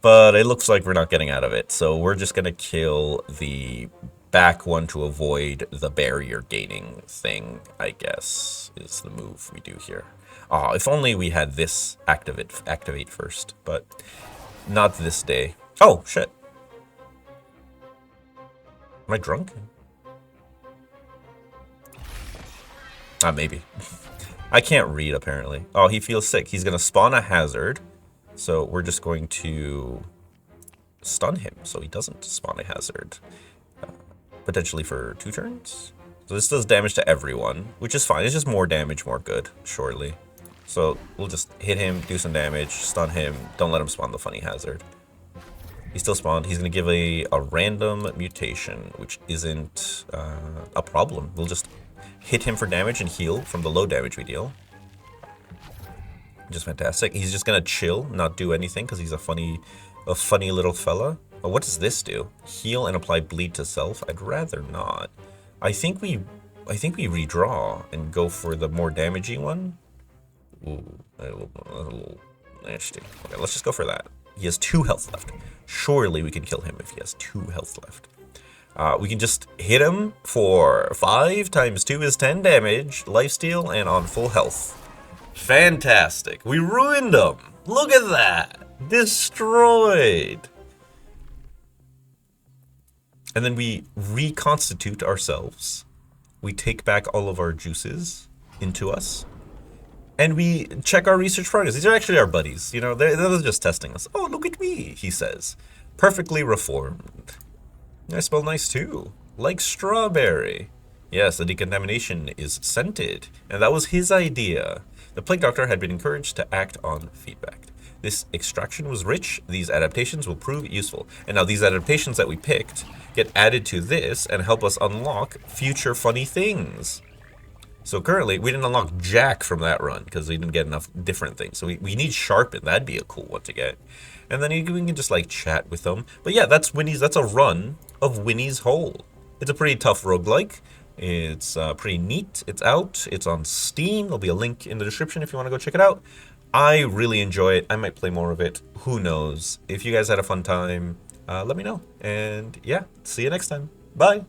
But it looks like we're not getting out of it. So we're just going to kill the back one to avoid the barrier gaining thing, I guess, is the move we do here. Oh, if only we had this activate first. But not this day. Oh, shit. Am I drunk? Maybe. I can't read, apparently. Oh, he feels sick. He's going to spawn a hazard. So we're just going to stun him so he doesn't spawn a hazard. potentially for 2 turns. So this does damage to everyone, which is fine. It's just more damage, more good, surely. So we'll just hit him, do some damage, stun him. Don't let him spawn the funny hazard. He still spawned. He's going to give a random mutation, which isn't a problem. We'll just hit him for damage and heal from the low damage we deal. Just fantastic. He's just going to chill, not do anything, because he's a funny little fella. Oh, what does this do? Heal and apply bleed to self? I'd rather not. I think we redraw and go for the more damaging one. Ooh, a little nasty. Okay, let's just go for that. He has 2 health left. Surely we can kill him if he has 2 health left. We can just hit him for 5 times 2 is 10 damage, lifesteal, and on full health. Fantastic. We ruined him. Look at that. Destroyed. And then we reconstitute ourselves. We take back all of our juices into us. And we check our research progress. These are actually our buddies. You know, they're just testing us. Oh, look at me, he says. Perfectly reformed. I smell nice too. Like strawberry. Yes, the decontamination is scented. And that was his idea. The plague doctor had been encouraged to act on feedback. This extraction was rich. These adaptations will prove useful. And now these adaptations that we picked get added to this and help us unlock future funny things. So currently, we didn't unlock Jack from that run because we didn't get enough different things. So we need Sharpen. That'd be a cool one to get. And then we can just like chat with them. But yeah, that's Winnie's. That's a run of Winnie's Hole. It's a pretty tough roguelike. It's pretty neat. It's out. It's on Steam. There'll be a link in the description if you want to go check it out. I really enjoy it. I might play more of it. Who knows? If you guys had a fun time, let me know. And yeah, see you next time. Bye.